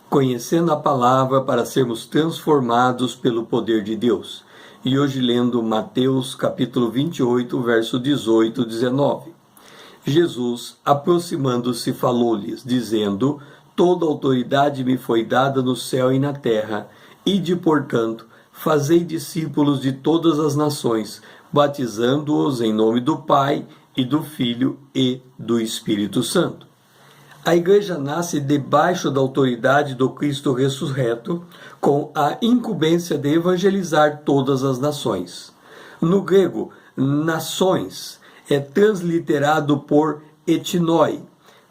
conhecendo a palavra para sermos transformados pelo poder de Deus. E hoje lendo Mateus capítulo 28, verso 18 e 19. Jesus, aproximando-se, falou-lhes, dizendo: toda autoridade me foi dada no céu e na terra. Ide, portanto, fazei discípulos de todas as nações, batizando-os em nome do Pai, e do Filho e do Espírito Santo. A igreja nasce debaixo da autoridade do Cristo ressurreto, com a incumbência de evangelizar todas as nações. No grego, nações é transliterado por etnoi,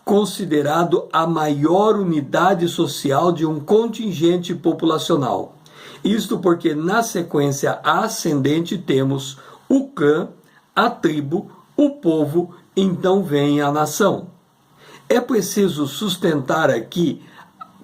considerado a maior unidade social de um contingente populacional. Isto porque na sequência ascendente temos o clã, a tribo, o povo, então vem a nação. É preciso sustentar aqui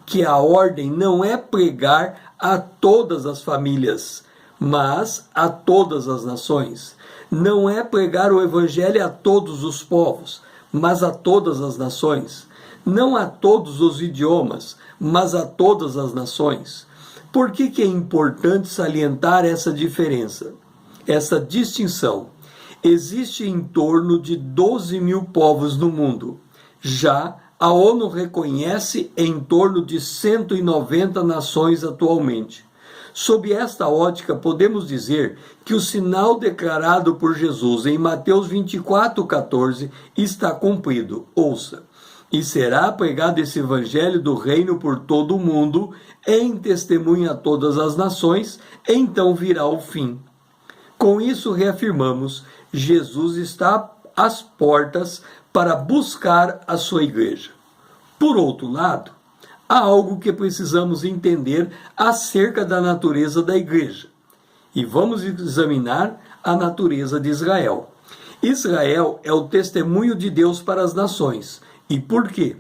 que a ordem não é pregar a todas as famílias, mas a todas as nações. Não é pregar o evangelho a todos os povos, mas a todas as nações. Não a todos os idiomas, mas a todas as nações. Por que é importante salientar essa diferença, essa distinção? Existe em torno de 12 mil povos no mundo. Já a ONU reconhece em torno de 190 nações atualmente. Sob esta ótica, podemos dizer que o sinal declarado por Jesus em Mateus 24:14 está cumprido. Ouça: e será pregado esse evangelho do reino por todo o mundo, em testemunha a todas as nações, então virá o fim. Com isso reafirmamos, Jesus está às portas para buscar a sua igreja. Por outro lado, há algo que precisamos entender acerca da natureza da igreja. E vamos examinar a natureza de Israel. Israel é o testemunho de Deus para as nações. E por quê?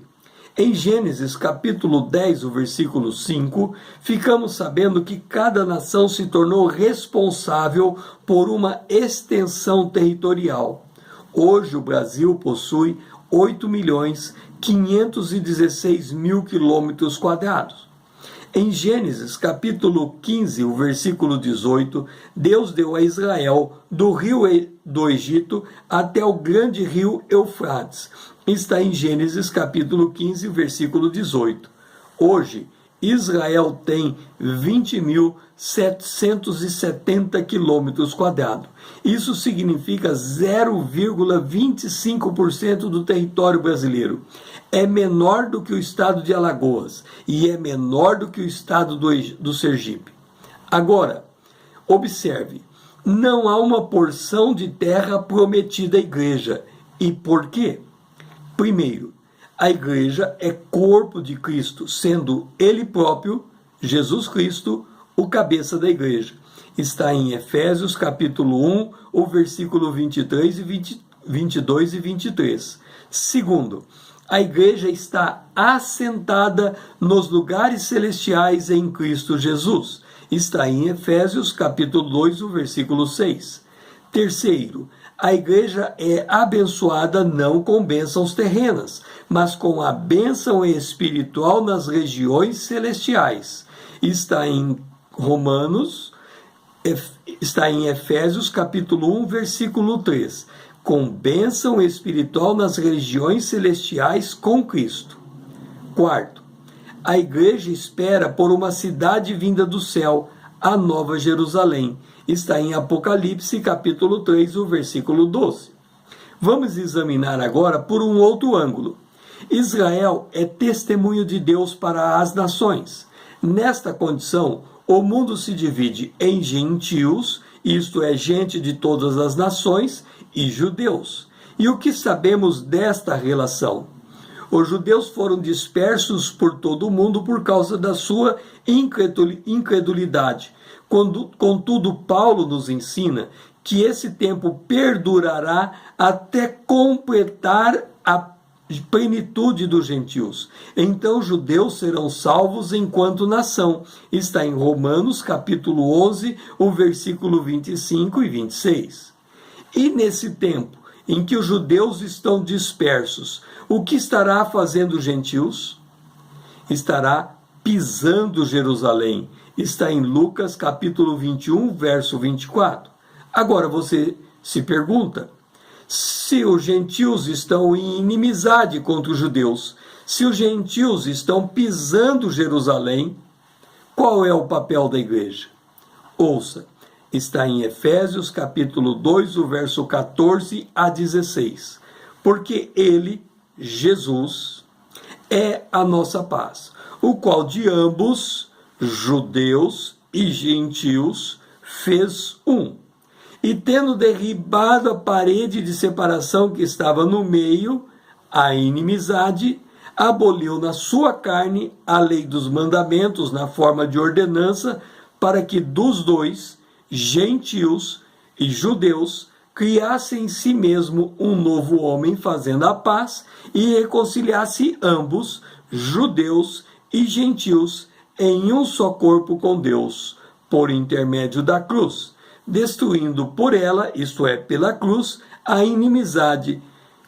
Em Gênesis capítulo 10, o versículo 5, ficamos sabendo que cada nação se tornou responsável por uma extensão territorial. Hoje o Brasil possui 8.516.000 quilômetros quadrados. Em Gênesis capítulo 15, o versículo 18, Deus deu a Israel do rio do Egito até o grande rio Eufrates. Está em Gênesis capítulo 15, versículo 18. Hoje, Israel tem 20.770 quilômetros quadrados. Isso significa 0,25% do território brasileiro. É menor do que o estado de Alagoas e é menor do que o estado do Sergipe. Agora, observe, não há uma porção de terra prometida à igreja. E por quê? Primeiro, a igreja é corpo de Cristo, sendo Ele próprio, Jesus Cristo, o cabeça da igreja. Está em Efésios capítulo 1, o versículo 22 e 23. Segundo, a igreja está assentada nos lugares celestiais em Cristo Jesus. Está em Efésios capítulo 2, o versículo 6. Terceiro, a igreja é abençoada não com bênçãos terrenas, mas com a bênção espiritual nas regiões celestiais. Está em Efésios capítulo 1, versículo 3. Com bênção espiritual nas regiões celestiais com Cristo. Quarto, a igreja espera por uma cidade vinda do céu, a Nova Jerusalém. Está em Apocalipse capítulo 3, o versículo 12. Vamos examinar agora por um outro ângulo. Israel é testemunho de Deus para as nações. Nesta condição, o mundo se divide em gentios, isto é, gente de todas as nações, e judeus. E o que sabemos desta relação? Os judeus foram dispersos por todo o mundo por causa da sua incredulidade. Contudo, Paulo nos ensina que esse tempo perdurará até completar a plenitude dos gentios. Então os judeus serão salvos enquanto nação. Está em Romanos capítulo 11, o versículo 25 e 26. E nesse tempo em que os judeus estão dispersos, o que estará fazendo os gentios? Estará pisando Jerusalém. Está em Lucas capítulo 21, verso 24. Agora você se pergunta, se os gentios estão em inimizade contra os judeus, se os gentios estão pisando Jerusalém, qual é o papel da igreja? Ouça, está em Efésios capítulo 2, o verso 14 a 16. Porque ele, Jesus, é a nossa paz, o qual de ambos, judeus e gentios, fez um. E tendo derribado a parede de separação que estava no meio, a inimizade, aboliu na sua carne a lei dos mandamentos na forma de ordenança, para que dos dois, gentios e judeus, criasse em si mesmo um novo homem, fazendo a paz, e reconciliasse ambos, judeus e gentios, em um só corpo com Deus, por intermédio da cruz, destruindo por ela, isto é, pela cruz, a inimizade.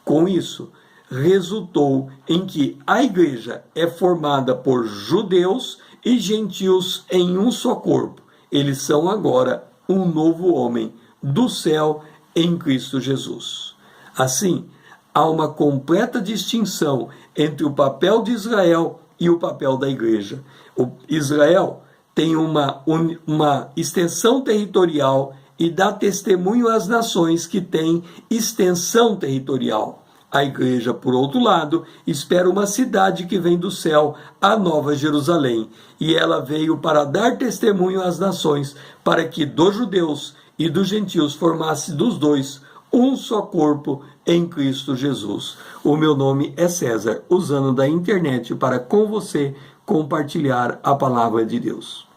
Com isso, resultou em que a igreja é formada por judeus e gentios em um só corpo. Eles são agora um novo homem do céu em Cristo Jesus. Assim, há uma completa distinção entre o papel de Israel e o papel da igreja. O Israel tem uma extensão territorial e dá testemunho às nações que têm extensão territorial. A igreja, por outro lado, espera uma cidade que vem do céu, a Nova Jerusalém, e ela veio para dar testemunho às nações, para que dos judeus e dos gentios formasse dos dois um só corpo em Cristo Jesus. O meu nome é César, usando da internet para com você compartilhar a palavra de Deus.